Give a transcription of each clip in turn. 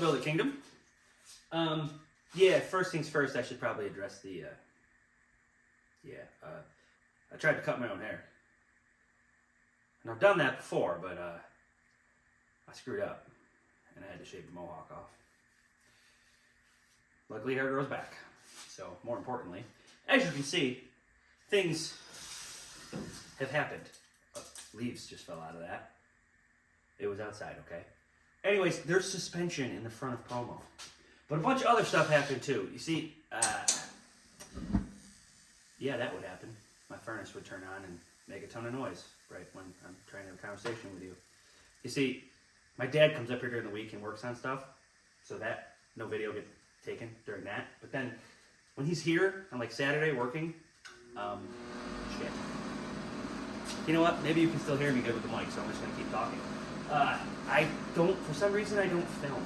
Build a Kingdom. Yeah, first things first, I should probably address the, I tried to cut my own hair. And I've done that before, but, I screwed up, and I had to shave the mohawk off. Luckily, hair grows back. So, more importantly, as you can see, things have happened. Leaves just fell out of that. It was outside, okay? Anyways, there's suspension in the front of Promo. But a bunch of other stuff happened too. You see, yeah, that would happen. My furnace would turn on and make a ton of noise right when I'm trying to have a conversation with you. You see, my dad comes up here during the week and works on stuff, so that no video gets taken during that. But then when he's here on like Saturday working, shit. You know what? Maybe you can still hear me good with the mic, so I'm just gonna keep talking. For some reason, I don't film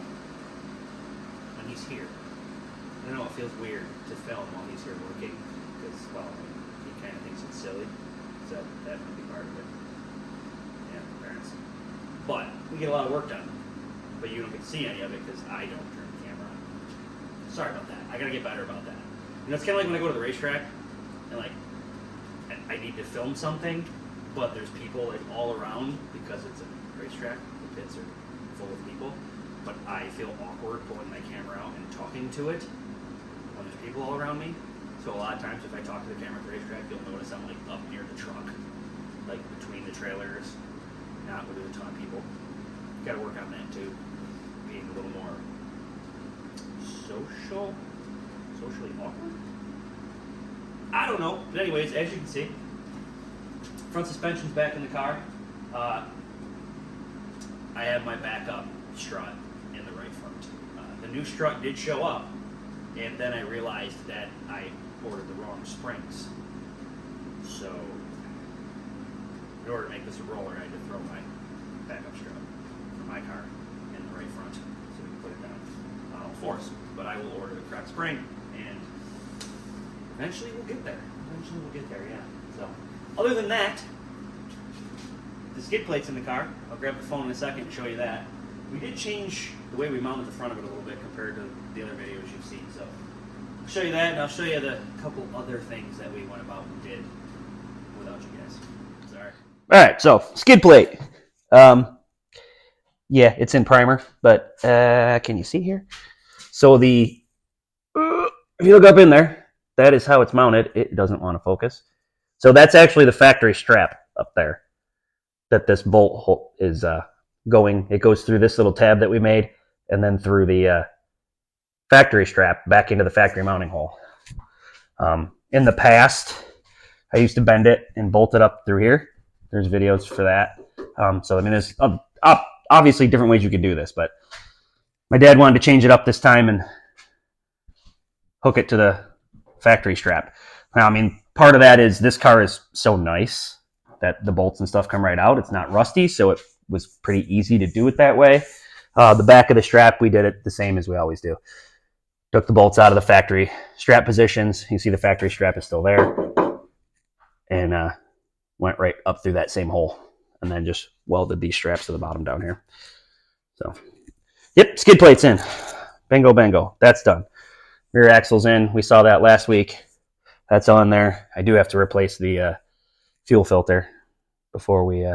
when he's here. I don't know, it feels weird to film while he's here working, because, well, he kind of thinks it's silly, so that might be part of it. Yeah, parents. But we get a lot of work done, but you don't get to see any of it because I don't turn the camera on. Sorry about that. I gotta get better about that. You know, it's kind of like when I go to the racetrack, and like, I need to film something, but there's people like all around because it's a racetrack. The pits are full of people, but I feel awkward pulling my camera out and talking to it when there's people all around me. So a lot of times if I talk to the camera at the racetrack, you'll notice I'm like up near the truck, like between the trailers, not where there's a ton of people. Got to work on that too, being a little more socially awkward. I don't know, but anyways, as you can see, front suspension's back in the car. I have my backup strut in the right front. The new strut did show up, and then I realized that I ordered the wrong springs. So, in order to make this a roller, I had to throw my backup strut for my car in the right front, so we can put it down on all fours. But I will order the correct spring, and eventually we'll get there. Yeah. So, other than that, the skid plate's in the car. I'll grab the phone in a second and show you that. We did change the way we mounted the front of it a little bit compared to the other videos you've seen. So I'll show you that, and I'll show you the couple other things that we went about and did without you guys. Sorry. All right, so skid plate. Yeah, it's in primer, but can you see here? So if you look up in there, that is how it's mounted. It doesn't want to focus. So that's actually the factory strap up there that this bolt hole is going. It goes through this little tab that we made and then through the factory strap back into the factory mounting hole. In the past, I used to bend it and bolt it up through here. There's videos for that. So, I mean, there's obviously different ways you could do this, but my dad wanted to change it up this time and hook it to the factory strap. Now, I mean, part of that is this car is so nice that the bolts and stuff come right out. It's not rusty, so it was pretty easy to do it that way. The back of the strap, we did it the same as we always do. Took the bolts out of the factory strap positions. You can see the factory strap is still there. And went right up through that same hole. And then just welded these straps to the bottom down here. So, yep, skid plate's in. Bingo, bango. That's done. Rear axle's in. We saw that last week. That's on there. I do have to replace the fuel filter before we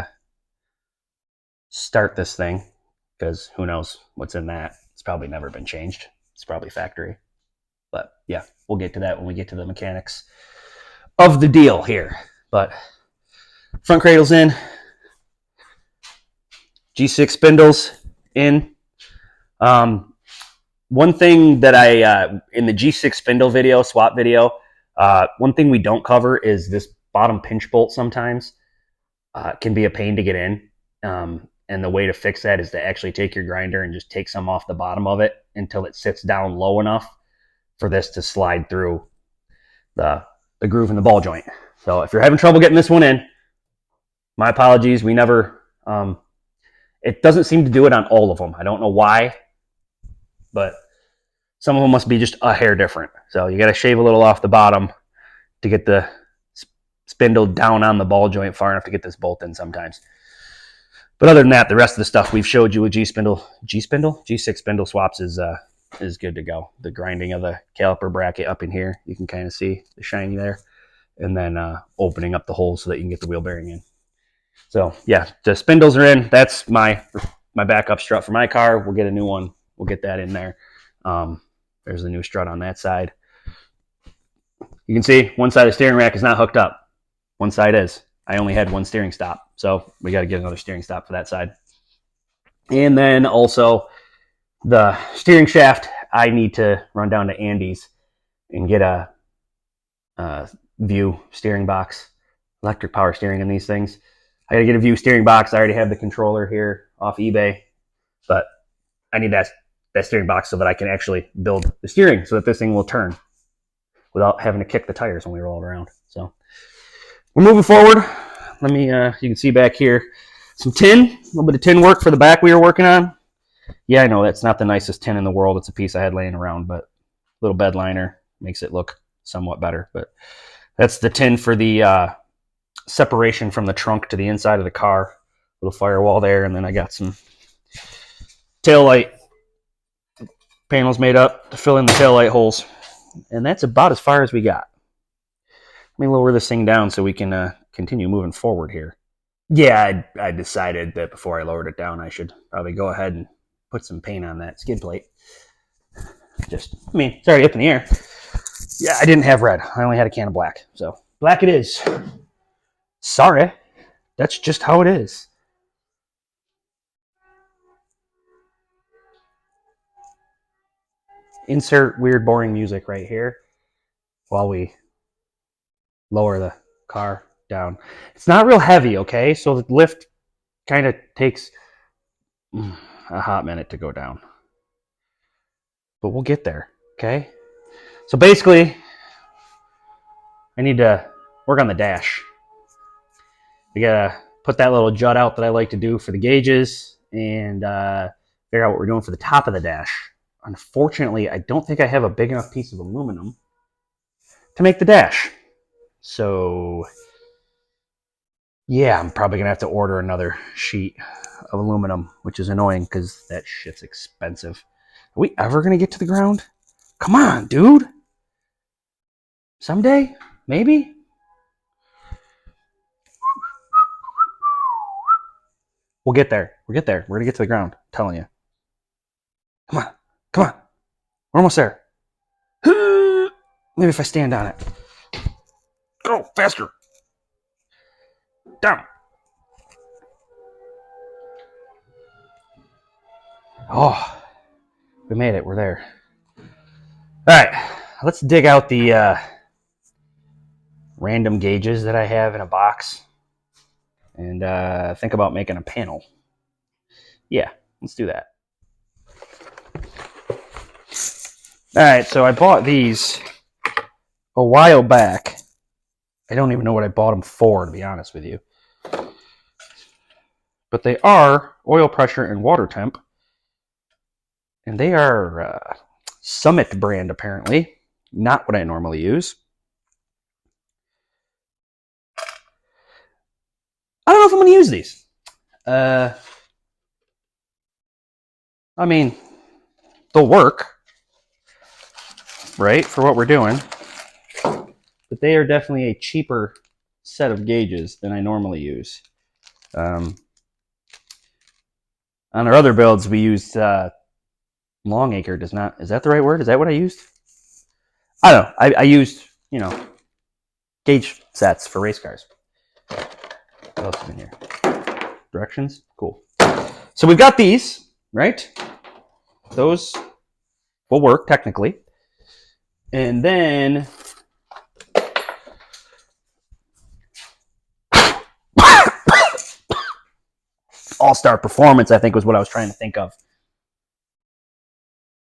start this thing, because who knows what's in that. It's probably never been changed. It's probably factory. But yeah, we'll get to that when we get to the mechanics of the deal here. But front cradle's in. G6 spindles in. One thing that in the G6 spindle video, swap video, one thing we don't cover is this bottom pinch bolt sometimes can be a pain to get in. And the way to fix that is to actually take your grinder and just take some off the bottom of it until it sits down low enough for this to slide through the groove in the ball joint. So if you're having trouble getting this one in, my apologies. We never, it doesn't seem to do it on all of them. I don't know why, but some of them must be just a hair different. So you got to shave a little off the bottom to get the spindle down on the ball joint far enough to get this bolt in sometimes. But other than that, the rest of the stuff we've showed you with G6 spindle swaps is good to go. The grinding of the caliper bracket up in here, you can kind of see the shiny there, and then opening up the holes so that you can get the wheel bearing in. So yeah, the spindles are in. That's my backup strut for my car. We'll get a new one. We'll get that in there. There's the new strut on that side. You can see one side of the steering rack is not hooked up. One side is. I only had one steering stop, so we got to get another steering stop for that side. And then also the steering shaft, I need to run down to Andy's and get a View steering box, electric power steering in these things. I got to get a View steering box. I already have the controller here off eBay, but I need that steering box so that I can actually build the steering so that this thing will turn without having to kick the tires when we roll it around. So we're moving forward. Let me, you can see back here, some tin, a little bit of tin work for the back we were working on. Yeah, I know that's not the nicest tin in the world. It's a piece I had laying around, but a little bed liner makes it look somewhat better. But that's the tin for the separation from the trunk to the inside of the car. Little firewall there, and then I got some taillight panels made up to fill in the taillight holes. And that's about as far as we got. Let me lower this thing down so we can continue moving forward here. Yeah, I decided that before I lowered it down, I should probably go ahead and put some paint on that skid plate. It's already up in the air. Yeah, I didn't have red. I only had a can of black. So black it is. Sorry. That's just how it is. Insert weird boring music right here while we lower the car down. It's not real heavy, okay? So the lift kind of takes a hot minute to go down. But we'll get there, okay? So basically, I need to work on the dash. We gotta put that little jut out that I like to do for the gauges and figure out what we're doing for the top of the dash. Unfortunately, I don't think I have a big enough piece of aluminum to make the dash. So yeah, I'm probably gonna have to order another sheet of aluminum, which is annoying because that shit's expensive. Are we ever gonna get to the ground? Come on, dude. Someday? Maybe? We'll get there. We're gonna get to the ground. I'm telling you. Come on. We're almost there. Maybe if I stand on it. Go faster. Down. Oh, we made it. We're there. All right. Let's dig out the random gauges that I have in a box and think about making a panel. Yeah, let's do that. All right, so I bought these a while back. I don't even know what I bought them for, to be honest with you. But they are oil pressure and water temp. And they are Summit brand, apparently. Not what I normally use. I don't know if I'm going to use these. They'll work, right, for what we're doing. But they are definitely a cheaper set of gauges than I normally use. On our other builds, we used Longacre. Is that the right word? Is that what I used? I don't know. I used, gauge sets for race cars. What else is in here? Directions? Cool. So we've got these, right? Those will work technically. And then All-Star Performance, I think, was what I was trying to think of.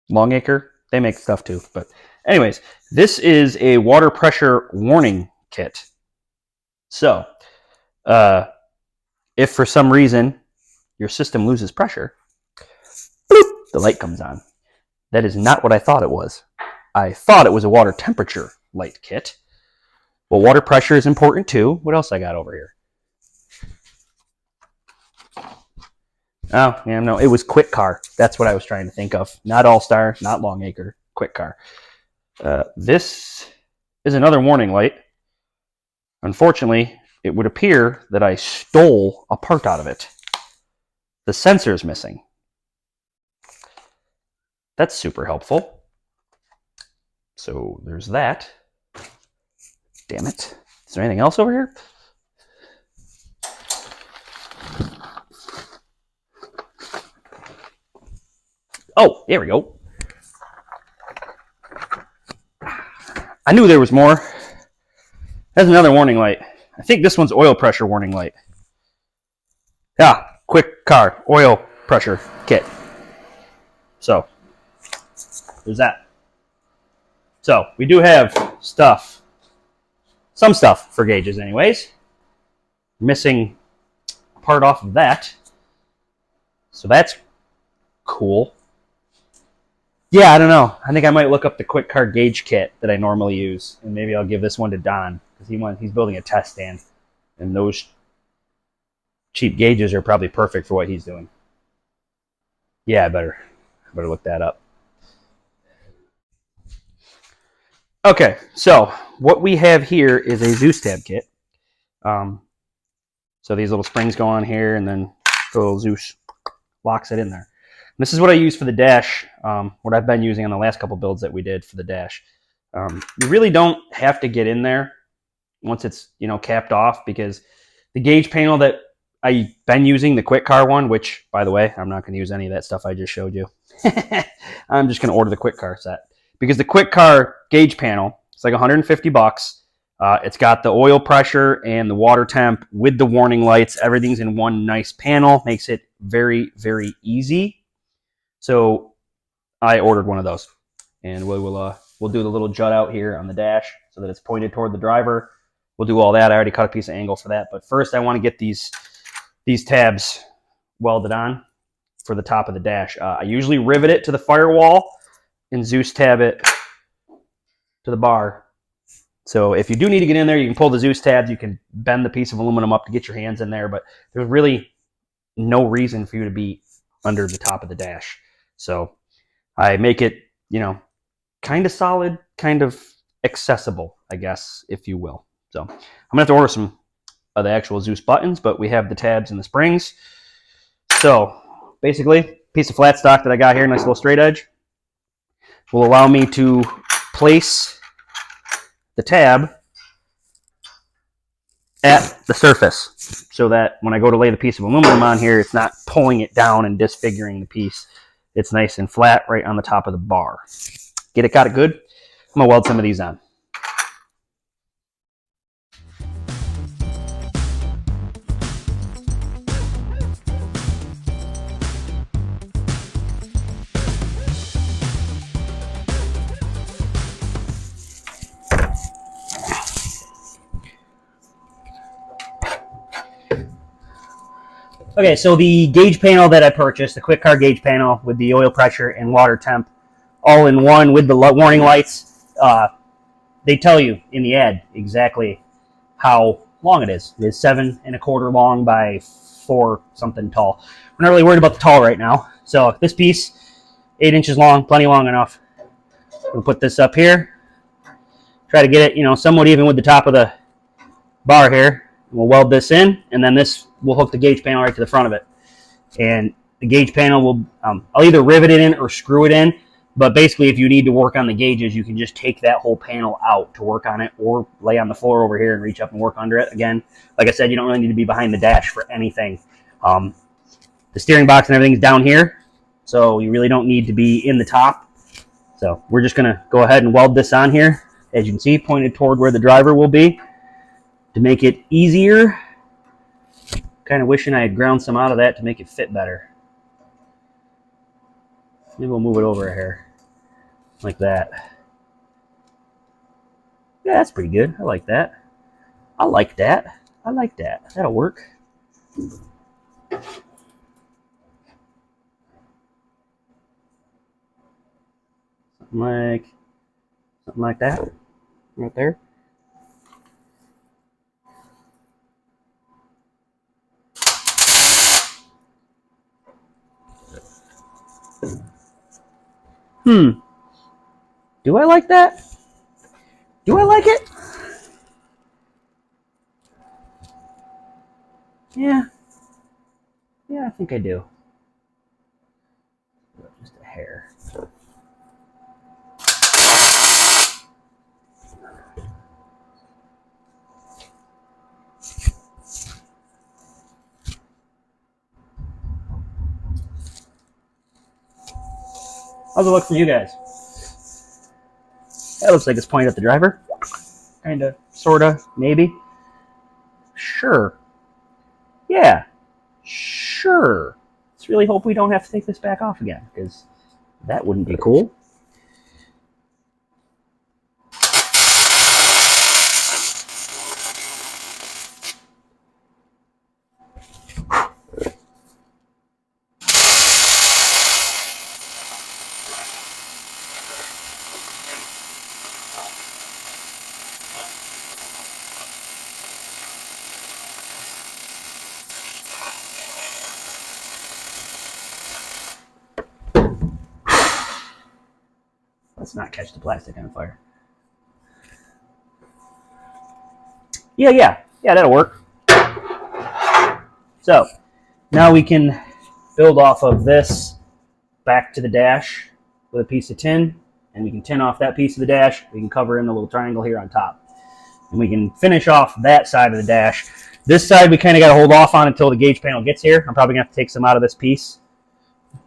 Longacre, they make stuff too. But anyways, this is a water pressure warning kit. So, if for some reason your system loses pressure, bloop, the light comes on. That is not what I thought it was. I thought it was a water temperature light kit. Well, water pressure is important too. What else I got over here? Oh, yeah, no, it was Quick Car. That's what I was trying to think of. Not All Star, not Longacre, Quick Car. This is another warning light. Unfortunately, it would appear that I stole a part out of it. The sensor is missing. That's super helpful. So there's that. Damn it. Is there anything else over here? Oh, there we go. I knew there was more. That's another warning light. I think this one's oil pressure warning light. Yeah, Quick Car oil pressure kit. So, there's that. So, we do have stuff. Some stuff for gauges anyways. Missing a part off of that. So that's cool. Yeah, I don't know. I think I might look up the Quick Car gauge kit that I normally use, and maybe I'll give this one to Don because he's building a test stand, and those cheap gauges are probably perfect for what he's doing. Yeah, I better look that up. Okay, so what we have here is a Zeus tab kit. So these little springs go on here, and then the little Zeus locks it in there. This is what I use for the dash, what I've been using on the last couple builds that we did for the dash. You really don't have to get in there once it's capped off, because the gauge panel that I've been using, the Quick Car one, which, by the way, I'm not going to use any of that stuff I just showed you. I'm just going to order the Quick Car set. Because the Quick Car gauge panel, it's like $150. It's got the oil pressure and the water temp with the warning lights. Everything's in one nice panel. Makes it very, very easy. So I ordered one of those, and we'll do the little jut out here on the dash so that it's pointed toward the driver. We'll do all that. I already cut a piece of angle for that, but first I want to get these tabs welded on for the top of the dash. I usually rivet it to the firewall and Zeus tab it to the bar. So if you do need to get in there, you can pull the Zeus tabs. You can bend the piece of aluminum up to get your hands in there, but there's really no reason for you to be under the top of the dash. So I make it, kind of solid, kind of accessible, I guess, if you will. So I'm going to have to order some of the actual Zeus buttons, but we have the tabs and the springs. So basically, piece of flat stock that I got here, nice little straight edge, will allow me to place the tab at the surface so that when I go to lay the piece of aluminum on here, it's not pulling it down and disfiguring the piece. It's nice and flat right on the top of the bar. Got it good? I'm going to weld some of these on. Okay, so the gauge panel that I purchased, the Quick Car gauge panel with the oil pressure and water temp, all in one with the warning lights. They tell you in the ad exactly how long it is. It is 7 1/4 long by 4 something tall. We're not really worried about the tall right now. So this piece, 8 inches long, plenty long enough. We'll put this up here. Try to get it, somewhat even with the top of the bar here. We'll weld this in, and then we'll hook the gauge panel right to the front of it. And the gauge panel will, I'll either rivet it in or screw it in. But basically, if you need to work on the gauges, you can just take that whole panel out to work on it, or lay on the floor over here and reach up and work under it. Again, like I said, you don't really need to be behind the dash for anything. The steering box and everything's down here, so you really don't need to be in the top. So we're just going to go ahead and weld this on here. As you can see, pointed toward where the driver will be to make it easier. Kind of wishing I had ground some out of that to make it fit better. Maybe we'll move it over here, like that. Yeah, that's pretty good. I like that. I like that. I like that. That'll work. Something like that, right there. Do I like that? Do I like it? Yeah. Yeah, I think I do. Just a hair. How's it look for you guys? That looks like it's pointed at the driver. Kinda, sorta, maybe. Sure. Yeah. Sure. Let's really hope we don't have to take this back off again, because that wouldn't be cool. Let's not catch the plastic on fire. Yeah, that'll work. So, now we can build off of this back to the dash with a piece of tin, and we can tin off that piece of the dash. We can cover in the little triangle here on top. And we can finish off that side of the dash. This side we kind of got to hold off on until the gauge panel gets here. I'm probably going to have to take some out of this piece,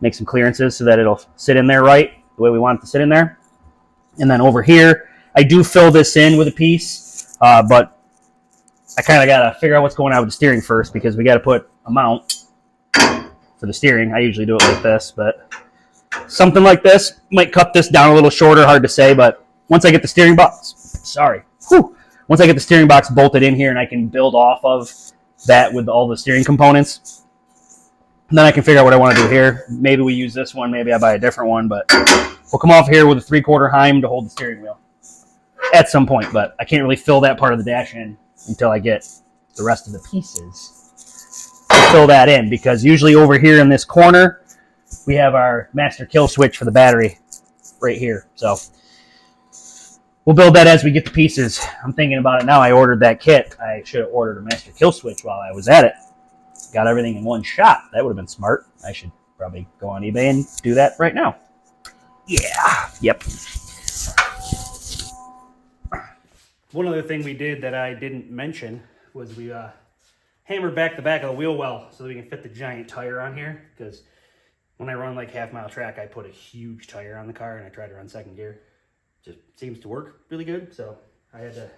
make some clearances so that it'll sit in there right, the way we want it to sit in there. And then over here, I do fill this in with a piece, but I kind of got to figure out what's going on with the steering first, because we got to put a mount for the steering. I usually do it like this, but something like this might cut this down a little shorter, hard to say, but once I get the steering box, once I get the steering box bolted in here and I can build off of that with all the steering components, then I can figure out what I want to do here. Maybe we use this one, maybe I buy a different one, but we'll come off here with a 3/4 Heim to hold the steering wheel at some point, but I can't really fill that part of the dash in until I get the rest of the pieces to fill that in, because usually over here in this corner, we have our master kill switch for the battery right here. So we'll build that as we get the pieces. I'm thinking about it now. I ordered that kit. I should have ordered a master kill switch while I was at it. Got everything in one shot. That would have been smart. I should probably go on eBay and do that right now. Yeah. Yep. One other thing we did that I didn't mention was we hammered back the back of the wheel well so that we can fit the giant tire on here, because when I run like half-mile track, I put a huge tire on the car and I try to run second gear. Just seems to work really good. So I had to,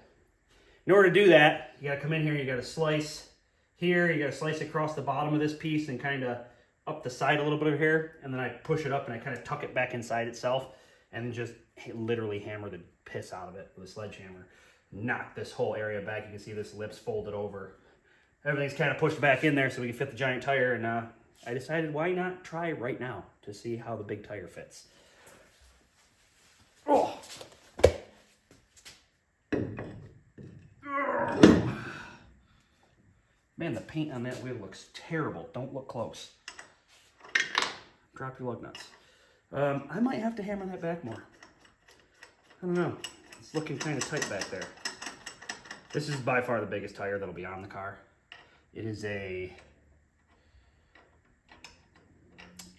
in order to do that, you got to come in here, you got to slice here, you got to slice across the bottom of this piece and kind of up the side a little bit of here, and then I push it up and I kind of tuck it back inside itself and just literally hammer the piss out of it with a sledgehammer. Knock this whole area back. You can see this lip's folded over. Everything's kind of pushed back in there so we can fit the giant tire, and I decided why not try right now to see how the big tire fits. Oh. Man, the paint on that wheel looks terrible. Don't look close. Drop your lug nuts. I might have to hammer that back more. I don't know. It's looking kind of tight back there. This is by far the biggest tire that'll be on the car. It is a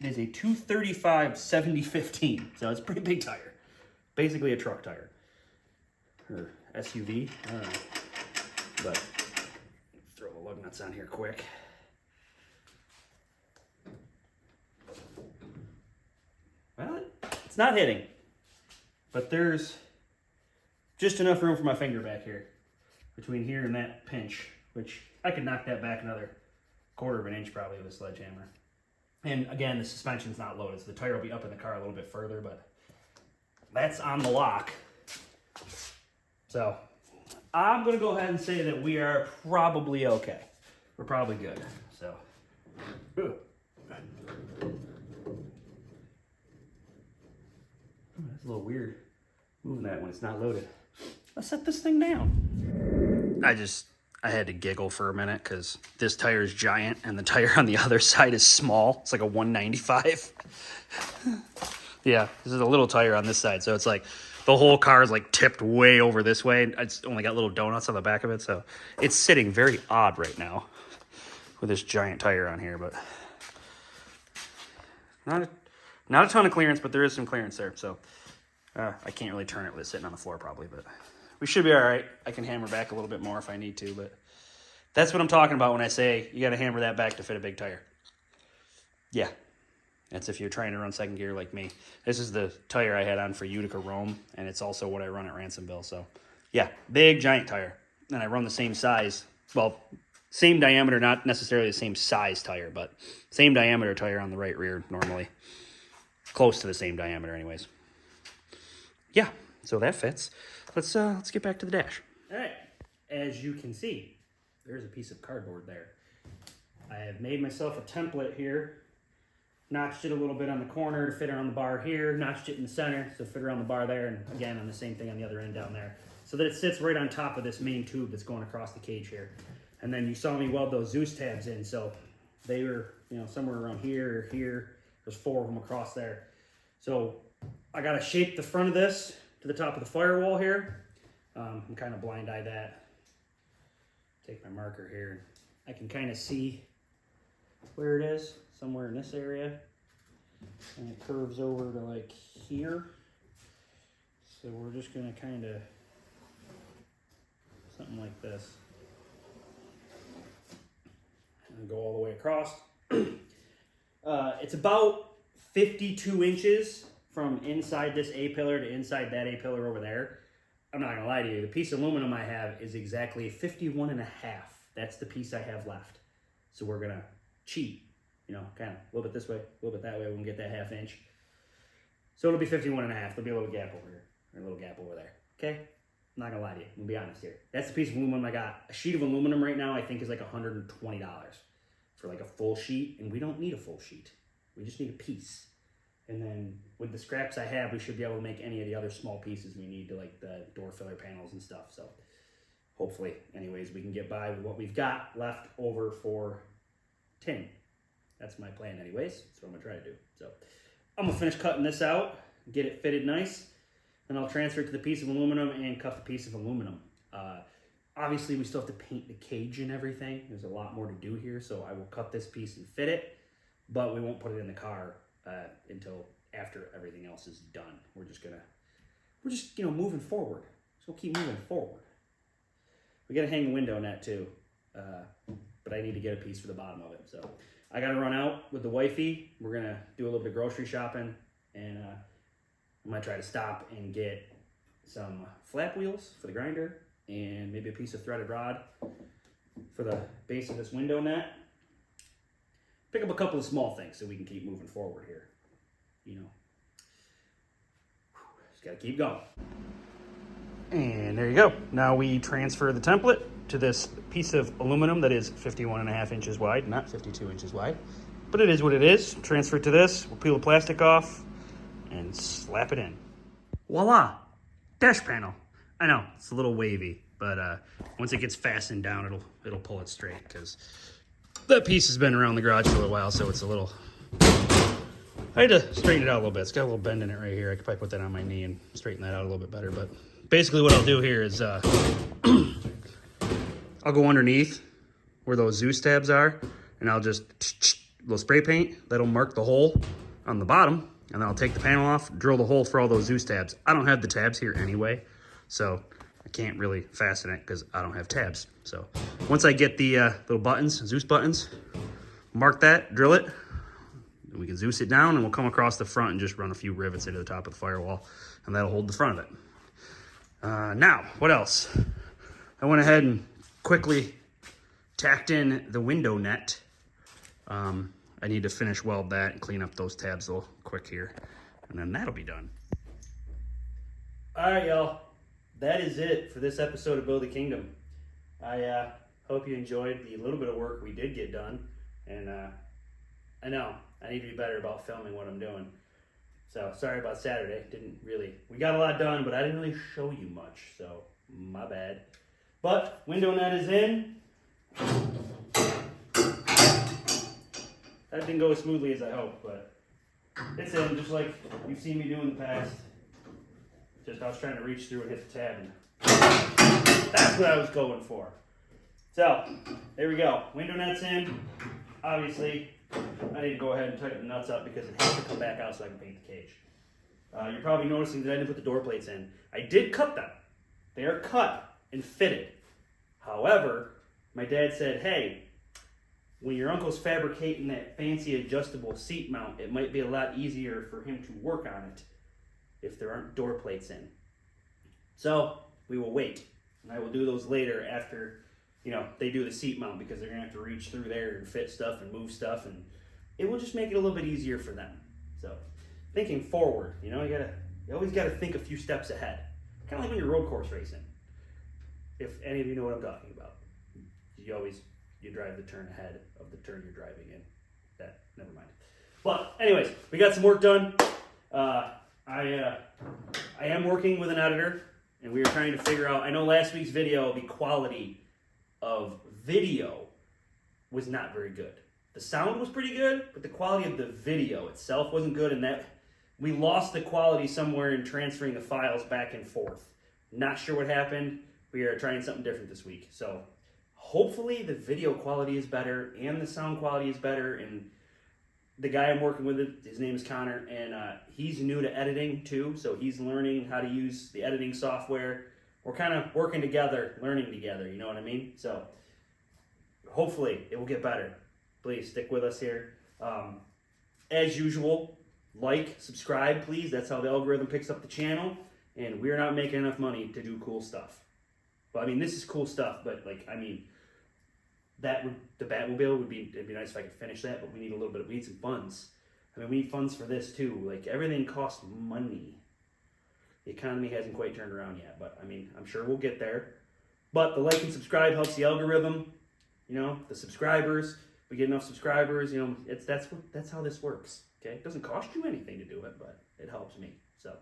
235 7015, so it's a pretty big tire. Basically a truck tire. Or SUV, I don't know. But throw the lug nuts on here quick. Well, it's not hitting, but there's just enough room for my finger back here, between here and that pinch, which I could knock that back another 1/4 inch probably with a sledgehammer. And again, the suspension's not loaded, so the tire will be up in the car a little bit further, but that's on the lock. So I'm gonna go ahead and say that we are probably okay. We're probably good. So that's a little weird moving that when it's not loaded. Let's set this thing down. I had to giggle for a minute because this tire is giant and the tire on the other side is small. It's like a 195. Yeah, this is a little tire on this side, so it's like the whole car is like tipped way over this way. It's only got little donuts on the back of it, so it's sitting very odd right now with this giant tire on here, but not a ton of clearance, but there is some clearance there, so I can't really turn it with it sitting on the floor probably, but we should be all right. I can hammer back a little bit more if I need to, but that's what I'm talking about when I say you got to hammer that back to fit a big tire. Yeah. That's if you're trying to run second gear like me. This is the tire I had on for Utica Rome, and it's also what I run at Ransomville. So, yeah, big, giant tire. And I run the same size. Well, same diameter, not necessarily the same size tire, but same diameter tire on the right rear normally. Close to the same diameter anyways. Yeah, so that fits. Let's get back to the dash. All right, as you can see, there's a piece of cardboard there. I have made myself a template here. Notched it a little bit on the corner to fit around the bar here. Notched it in the center so fit around the bar there. And again, on the same thing on the other end down there. So that it sits right on top of this main tube that's going across the cage here. And then you saw me weld those Zeus tabs in. So they were, somewhere around here or here. There's 4 of them across there. So I got to shape the front of this to the top of the firewall here. I'm kind of blind-eye that. Take my marker here. I can kind of see where it is. Somewhere in this area, and it curves over to like here. So we're just gonna kind of something like this and go all the way across. It's about 52 inches from inside this A-pillar to inside that A-pillar over there. I'm not gonna lie to you, the piece of aluminum I have is exactly 51 and a half. That's the piece I have left. So we're gonna cheat. Kind of a little bit this way, a little bit that way, we can get that ½ inch. So it'll be 51 and a half. There'll be a little gap over here, or a little gap over there. Okay? I'm not gonna lie to you. I'm gonna be honest here. That's the piece of aluminum I got. A sheet of aluminum right now I think is like $120 for like a full sheet, and we don't need a full sheet. We just need a piece. And then with the scraps I have, we should be able to make any of the other small pieces we need to like the door filler panels and stuff. So hopefully, anyways, we can get by with what we've got left over for tin. That's my plan anyways. That's what I'm gonna try to do. So I'm gonna finish cutting this out, get it fitted nice, then I'll transfer it to the piece of aluminum and cut the piece of aluminum. Obviously we still have to paint the cage and everything. There's a lot more to do here, so I will cut this piece and fit it, but we won't put it in the car until after everything else is done. We're just moving forward. So we'll keep moving forward. We gotta hang the window net too, but I need to get a piece for the bottom of it, so. I gotta run out with the wifey. We're gonna do a little bit of grocery shopping, and I might try to stop and get some flap wheels for the grinder and maybe a piece of threaded rod for the base of this window net. Pick up a couple of small things so we can keep moving forward here. Just gotta keep going. And there you go. Now we transfer the template to this piece of aluminum that is 51 and a half inches wide, not 52 inches wide, but it is what it is. Transfer it to this, we'll peel the plastic off and slap it in. Voila, dash panel. I know, it's a little wavy, but once it gets fastened down, it'll pull it straight, because that piece has been around the garage for a little while, so it's a little, I had to straighten it out a little bit. It's got a little bend in it right here. I could probably put that on my knee and straighten that out a little bit better, but basically what I'll do here is I'll go underneath where those Zeus tabs are, and I'll just little spray paint. That'll mark the hole on the bottom, and then I'll take the panel off, drill the hole for all those Zeus tabs. I don't have the tabs here anyway, so I can't really fasten it because I don't have tabs. So once I get the little buttons, Zeus buttons, mark that, drill it, and we can Zeus it down, and we'll come across the front and just run a few rivets into the top of the firewall, and that'll hold the front of it. Now, what else? I went ahead and quickly tacked in the window net. I need to finish weld that and clean up those tabs a little quick here, and then that'll be done. All right, y'all. That is it for this episode of Build a Kingdom. I hope you enjoyed the little bit of work we did get done, and I know I need to be better about filming what I'm doing. So sorry about Saturday. We got a lot done, but I didn't really show you much, so my bad. But window net is in. That didn't go as smoothly as I hoped, but It's in just like you've seen me do in the past. Just I was trying to reach through and hit the tab, and that's what I was going for. So, there we go. Window nuts in. Obviously, I need to go ahead and tighten the nuts up because it has to come back out so I can paint the cage. You're probably noticing that I didn't put the door plates in. I did cut them. They are cut and fitted. However, my dad said, hey, when your uncle's fabricating that fancy adjustable seat mount, it might be a lot easier for him to work on it if there aren't door plates in. So, we will wait. And I will do those later after, they do the seat mount because they're going to have to reach through there and fit stuff and move stuff, and it will just make it a little bit easier for them. So, thinking forward, you always got to think a few steps ahead. Kind of like when you're road course racing. If any of you know what I'm talking about. You drive the turn ahead of the turn you're driving in. Never mind. But anyways, we got some work done. I am working with an editor, and we are trying to figure out, I know last week's video, the quality of video was not very good. The sound was pretty good, but the quality of the video itself wasn't good, and that we lost the quality somewhere in transferring the files back and forth. Not sure what happened. We are trying something different this week. So hopefully the video quality is better and the sound quality is better. And the guy I'm working with, his name is Connor, and he's new to editing too. So he's learning how to use the editing software. We're kind of working together, learning together, you know what I mean? So hopefully it will get better. Please stick with us here. As usual, like, subscribe, please. That's how the algorithm picks up the channel. And we're not making enough money to do cool stuff. Well, this is cool stuff, but the Batmobile it'd be nice if I could finish that, but we need some funds. We need funds for this too. Everything costs money. The economy hasn't quite turned around yet, but I'm sure we'll get there. But the like and subscribe helps the algorithm. The subscribers, we get enough subscribers, that's how this works. Okay? It doesn't cost you anything to do it, but it helps me. So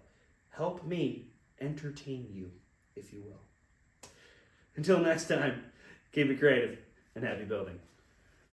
help me entertain you, if you will. Until next time, keep it creative and happy building.